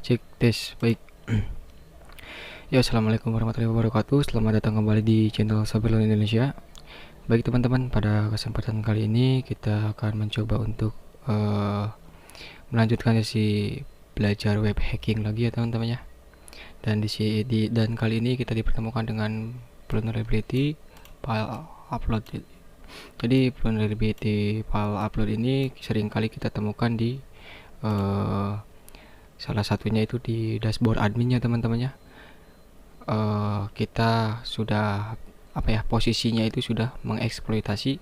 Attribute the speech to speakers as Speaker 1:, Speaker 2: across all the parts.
Speaker 1: Cek tes baik. Ya, assalamualaikum warahmatullahi wabarakatuh. Selamat datang kembali di channel Saberlon Indonesia. Baik teman-teman, pada kesempatan kali ini kita akan mencoba untuk melanjutkan sesi belajar web hacking lagi ya teman-teman ya. Dan kali ini kita dipertemukan dengan vulnerability file upload. Jadi vulnerability file upload ini sering kali kita temukan di salah satunya itu di dashboard adminnya teman-teman ya. Kita sudah posisinya itu sudah mengeksploitasi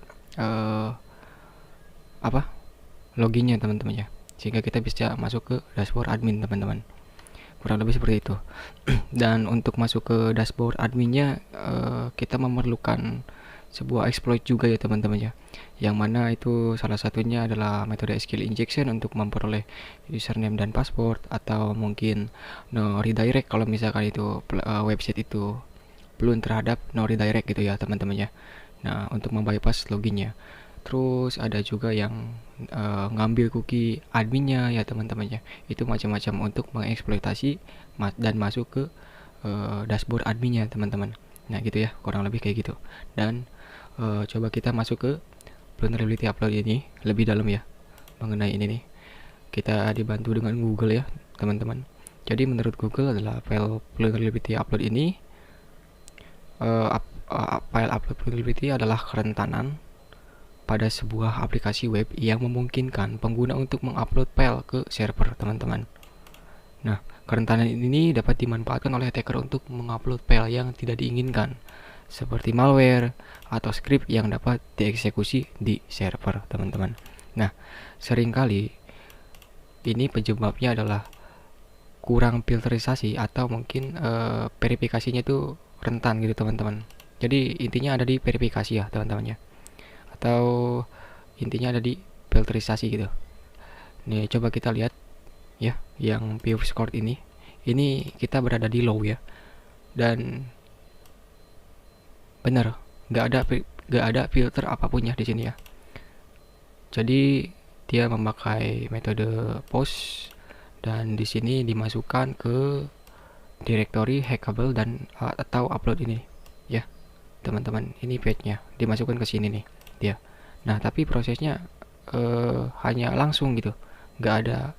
Speaker 1: loginnya teman-teman ya, sehingga kita bisa masuk ke dashboard admin teman-teman, kurang lebih seperti itu. Dan untuk masuk ke dashboard adminnya kita memerlukan sebuah exploit juga ya teman-teman ya, yang mana itu salah satunya adalah metode SQL injection untuk memperoleh username dan password, atau mungkin no redirect kalau misalkan itu website itu belum terhadap no redirect gitu ya teman-teman ya. Nah, untuk membypass loginnya. Terus ada juga yang ngambil cookie adminnya ya teman-teman ya. Itu macam-macam untuk mengeksploitasi dan masuk ke dashboard adminnya teman-teman. Nah gitu ya, kurang lebih kayak gitu. Dan coba kita masuk ke vulnerability upload ini lebih dalam ya, mengenai ini nih. Kita dibantu dengan Google ya teman-teman. Jadi menurut Google adalah file vulnerability upload ini file upload vulnerability adalah kerentanan pada sebuah aplikasi web yang memungkinkan pengguna untuk mengupload file ke server teman-teman. Nah, kerentanan ini dapat dimanfaatkan oleh attacker untuk mengupload file yang tidak diinginkan, seperti malware atau script yang dapat dieksekusi di server teman-teman. Nah, seringkali ini penyebabnya adalah kurang filterisasi atau mungkin verifikasinya itu rentan gitu teman-teman. Jadi intinya ada di verifikasi ya teman-teman ya, atau intinya ada di filterisasi gitu. Nih coba kita lihat ya, yang view score ini kita berada di low ya, dan bener nggak ada filter apapun ya di sini ya. Jadi dia memakai metode post, dan di sini dimasukkan ke directory hackable dan atau upload ini ya teman-teman. Ini page-nya dimasukkan ke sini nih dia. Nah tapi prosesnya hanya langsung gitu, nggak ada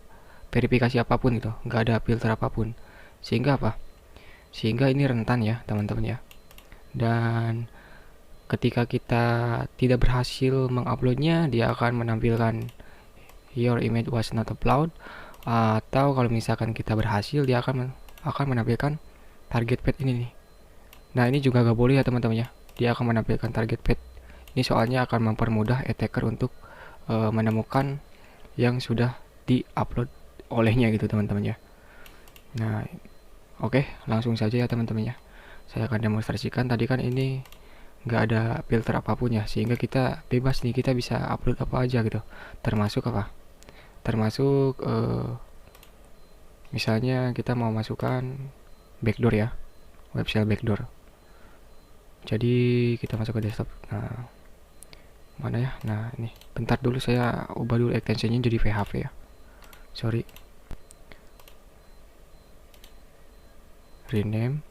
Speaker 1: verifikasi apapun gitu, nggak ada filter apapun, sehingga sehingga ini rentan ya teman-teman ya. Dan ketika kita tidak berhasil menguploadnya, dia akan menampilkan your image was not uploaded, atau kalau misalkan kita berhasil, dia akan menampilkan target page ini nih. Nah ini juga gak boleh ya teman-teman ya, dia akan menampilkan target page ini, soalnya akan mempermudah attacker untuk menemukan yang sudah di-upload olehnya gitu teman-teman ya. Nah oke, langsung saja ya teman-teman ya, saya akan demonstrasikan. Tadi kan ini nggak ada filter apapun ya, sehingga kita bebas nih, kita bisa upload apa aja gitu, termasuk misalnya kita mau masukkan backdoor ya, web shell backdoor. Jadi kita masuk ke desktop. Nah mana ya, nah ini bentar dulu, saya ubah dulu extensionnya jadi PHP ya, sorry, rename,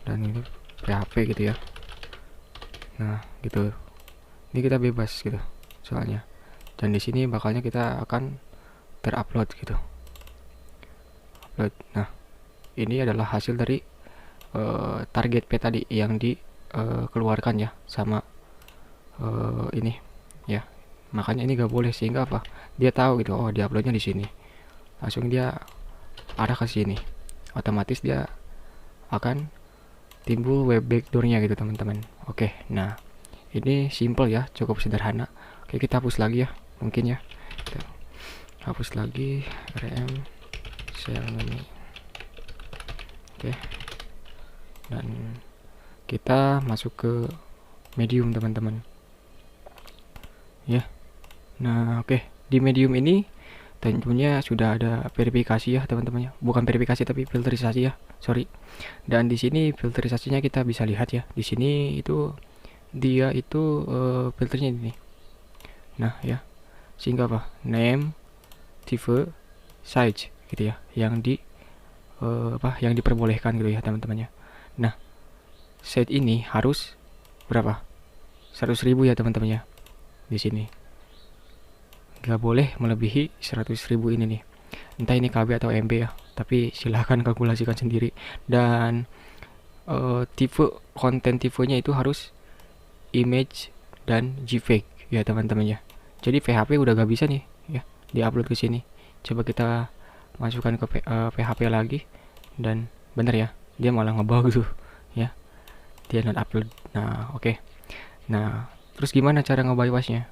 Speaker 1: dan ini PHP gitu ya. Nah gitu, ini kita bebas gitu soalnya, dan di sini bakalnya kita akan terupload gitu, upload. Nah ini adalah hasil dari target P tadi yang dikeluarkan ya sama ini ya. Makanya ini gak boleh, sehingga dia tahu gitu, oh dia uploadnya di sini, langsung dia arah ke sini, otomatis dia akan timbul web backdoornya gitu teman-teman. Oke, nah ini simple ya, cukup sederhana. Oke, kita hapus lagi ya, mungkin ya, kita hapus lagi rm shell menu. Oke, dan kita masuk ke medium teman-teman ya. Nah oke, di medium ini tentunya sudah ada verifikasi ya teman-teman ya, bukan verifikasi tapi filterisasi ya, sorry. Dan di sini filterisasinya kita bisa lihat ya, di sini itu dia itu filternya ini. Nah ya, sehingga name, type, size gitu ya, yang yang diperbolehkan gitu ya teman-teman ya. Nah, set ini harus berapa? 100.000 ya teman-teman ya. Di sini nggak boleh melebihi 100.000 ini nih. Entah ini KB atau MB ya, tapi silahkan kalkulasikan sendiri. Dan tipe konten tipenya itu harus image dan JPEG ya teman-teman ya. Jadi PHP udah gak bisa nih ya diupload ke sini. Coba kita masukkan ke PHP lagi, dan bener ya, dia malah ngebug tuh ya, dia not upload. Nah oke. Nah terus gimana cara nge-bypassnya,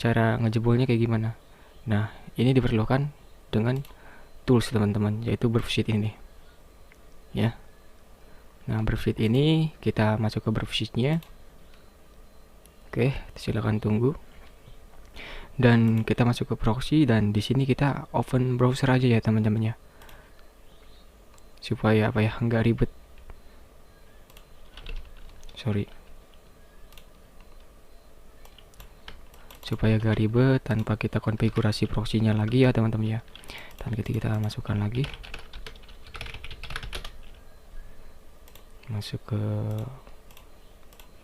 Speaker 1: cara ngejebolnya kayak gimana? Nah ini diperlukan dengan tools teman-teman, yaitu Browsheet ini ya. Nah Browsheet ini kita masuk ke Browsheet-nya. Oke, silakan tunggu. Dan kita masuk ke proxy, dan di sini kita open browser aja ya teman-teman ya. Supaya apa ya, nggak ribet. Supaya gak ribet tanpa kita konfigurasi proxy-nya lagi ya teman-teman ya. Dan kita masukkan lagi. Masuk ke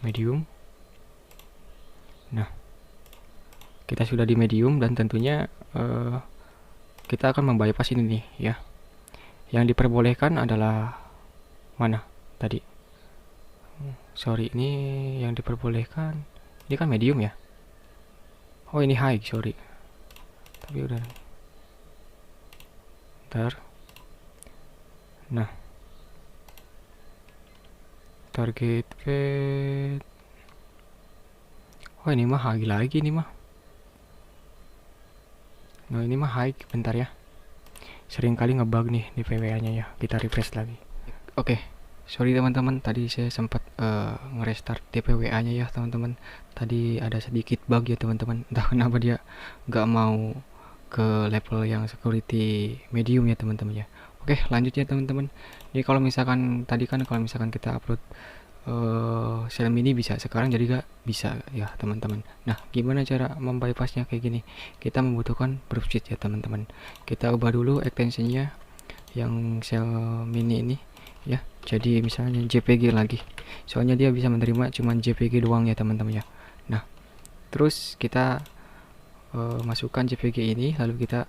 Speaker 1: Medium. Nah, kita sudah di Medium, dan tentunya kita akan membypass ini nih ya. Yang diperbolehkan adalah mana tadi? Ini yang diperbolehkan. Ini kan Medium ya. Oh ini high, sorry. Tapi udah. Ntar. Nah, target pet. Oh ini mah high lagi nih mah. Nah ini mah high, bentar ya. Sering kali ngebug nih di PWA-nya ya. Kita refresh lagi. Oke, sorry teman-teman, tadi saya sempat nge-restart DPWA-nya ya teman-teman. Tadi ada sedikit bug ya teman-teman. Entah kenapa dia nggak mau ke level yang security medium ya teman-teman ya. Oke, lanjut ya teman-teman. Jadi kalau misalkan tadi kan kalau misalkan kita upload Selm ini bisa, sekarang jadi gak bisa ya teman-teman. Nah gimana cara membypassnya kayak gini? Kita membutuhkan Browsheet ya teman-teman. Kita ubah dulu extensionnya yang Selm ini ya, jadi misalnya JPG lagi, soalnya dia bisa menerima cuman JPG doang ya teman-teman ya. Nah terus kita masukkan JPG ini, lalu kita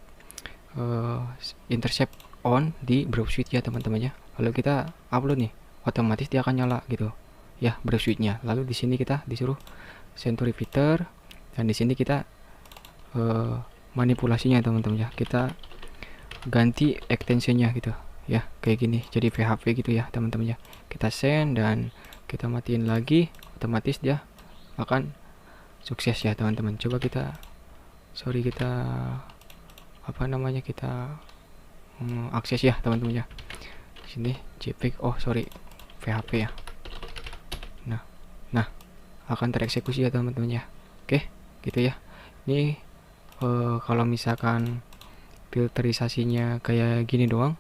Speaker 1: intercept on di Browsheet ya teman-teman ya. Lalu kita upload nih, otomatis dia akan nyala gitu ya Browsheet-nya. Lalu di sini kita disuruh send to repeater, dan di sini kita manipulasinya teman-teman ya. Kita ganti extensionnya gitu ya, kayak gini jadi PHP gitu ya teman-teman ya. Kita send dan kita matiin lagi, otomatis dia akan sukses ya teman-teman. Coba kita kita akses ya teman-teman ya. Sini JPEG, PHP ya. Nah akan tereksekusi ya teman-teman ya. Oke gitu ya. Ini kalau misalkan filterisasinya kayak gini doang,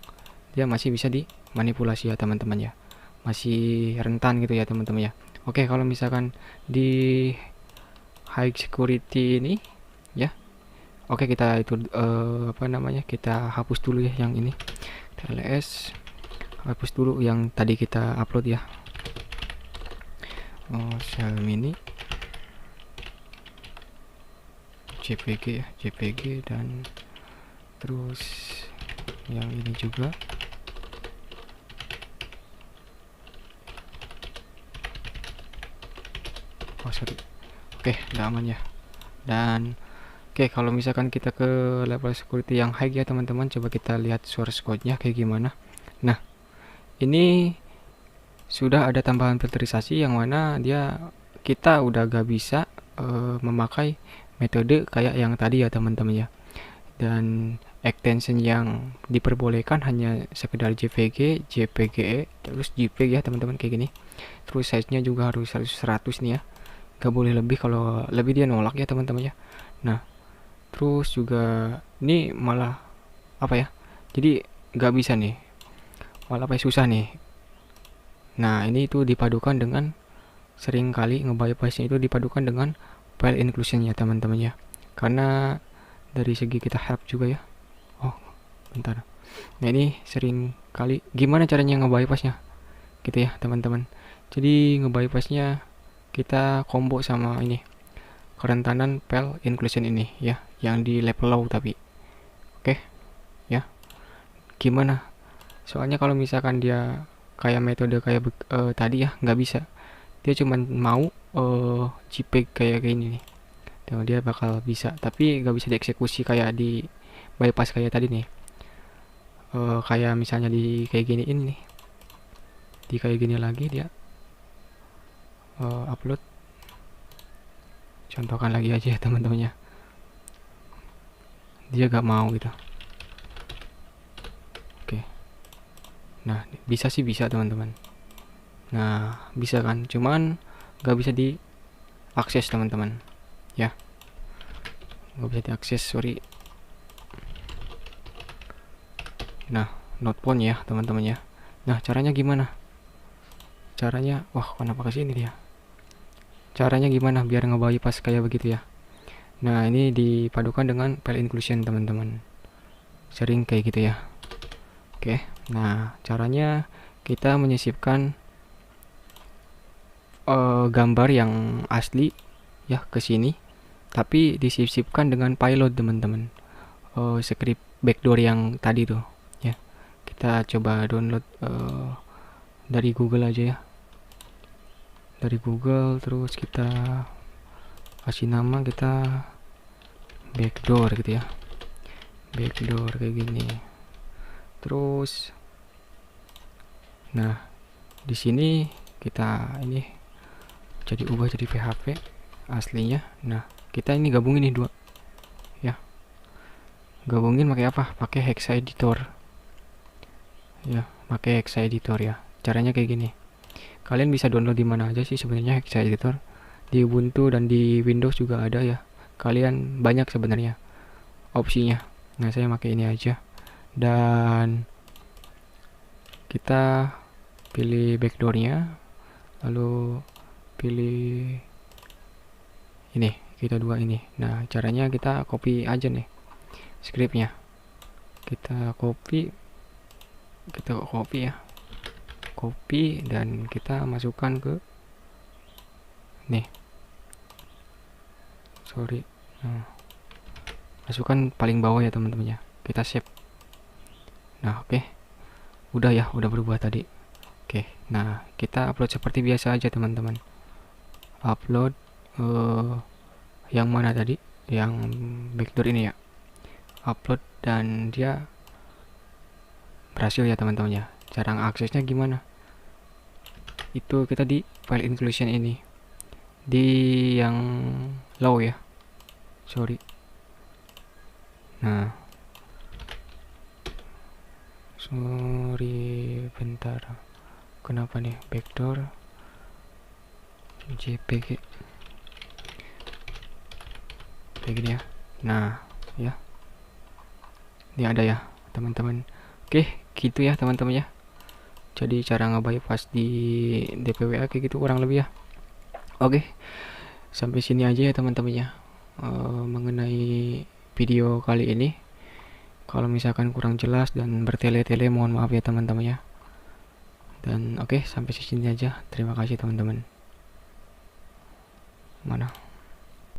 Speaker 1: dia masih bisa dimanipulasi ya teman-teman ya, masih rentan gitu ya teman-teman ya. Oke, kalau misalkan di high security ini ya, oke kita itu kita hapus dulu ya yang ini, TLS hapus dulu yang tadi kita upload ya. Selm ini JPG ya, JPG, dan terus yang ini juga. Oke, udah aman ya. Dan oke, kalau misalkan kita ke level security yang high ya teman-teman, coba kita lihat source code-nya kayak gimana. Nah, ini sudah ada tambahan filterisasi yang mana kita udah gak bisa memakai metode kayak yang tadi ya teman-teman ya. Dan extension yang diperbolehkan hanya sekedar JPG, JPGE, terus JPEG ya teman-teman kayak gini. Terus size-nya juga harus 100 nih ya. Gak boleh lebih, kalau lebih dia nolak ya teman-teman ya. Nah terus juga ini malah jadi gak bisa nih, malah susah nih. Nah ini itu dipadukan dengan sering kali nge-bypassnya itu dipadukan dengan file inclusion ya teman-teman ya, karena dari segi kita help juga ya. Bentar. Nah ini sering kali. Gimana caranya nge-bypassnya gitu ya teman-teman. Jadi nge-bypassnya kita combo sama ini, kerentanan pel inclusion ini ya, yang di level low tapi. Oke ya. Gimana? Soalnya kalau misalkan dia kayak metode kayak tadi ya, nggak bisa. Dia cuman mau JPEG kayak gini nih. Tuh, dia bakal bisa, tapi nggak bisa dieksekusi kayak di bypass kayak tadi nih. Kayak misalnya di kayak gini ini nih, di kayak gini lagi dia upload. Contohkan lagi aja ya teman-temannya, dia gak mau gitu. Oke, nah bisa sih, bisa teman-teman. Nah bisa kan, cuman gak bisa diakses teman-teman ya, gak bisa diakses, sorry. Nah not found ya teman-teman ya. Nah caranya gimana? Caranya, wah kenapa kesini dia? Caranya gimana biar nge-bypass kayak begitu ya? Nah ini dipadukan dengan file inclusion teman-teman, sering kayak gitu ya. Oke, nah caranya kita menyisipkan gambar yang asli ya ke sini, tapi disisipkan dengan payload teman-teman. Script backdoor yang tadi tuh ya. Kita coba download dari Google aja ya. Dari Google, terus kita kasih nama kita backdoor gitu ya. Backdoor kayak gini. Terus nah, di sini kita ini jadi ubah jadi PHP aslinya. Nah, kita ini gabungin nih dua. Ya. Gabungin pakai apa? Pakai Hexa Editor. Ya, pakai Hexa Editor ya. Caranya kayak gini. Kalian bisa download di mana aja sih sebenarnya Hexa Editor. Di Ubuntu dan di Windows juga ada ya. Kalian banyak sebenarnya opsinya. Nah, saya pakai ini aja. Dan kita pilih backdoornya, lalu pilih ini, kita dua ini. Nah, caranya kita copy aja nih scriptnya. Kita copy ya, copy, dan kita masukkan ke nih, sorry, masukkan paling bawah ya teman-teman ya. Kita save. Nah oke, udah ya, udah berubah tadi. Oke, nah kita upload seperti biasa aja teman-teman. Upload yang mana tadi, yang backdoor ini ya, upload, dan dia berhasil ya teman-teman ya. Cara aksesnya gimana? Itu kita di file inclusion ini, di yang low ya, sorry. Nah sorry, bentar, kenapa nih backdoor JPG kayak gini ya. Nah ya, ini ada ya teman-teman. Oke gitu ya teman-teman ya. Jadi cara nge-bypass di DPWA kayak gitu kurang lebih ya. Oke, sampai sini aja ya teman-teman ya, mengenai video kali ini. Kalau misalkan kurang jelas dan bertele-tele, mohon maaf ya teman-teman ya. Dan oke, sampai sini aja. Terima kasih teman-teman. Mana?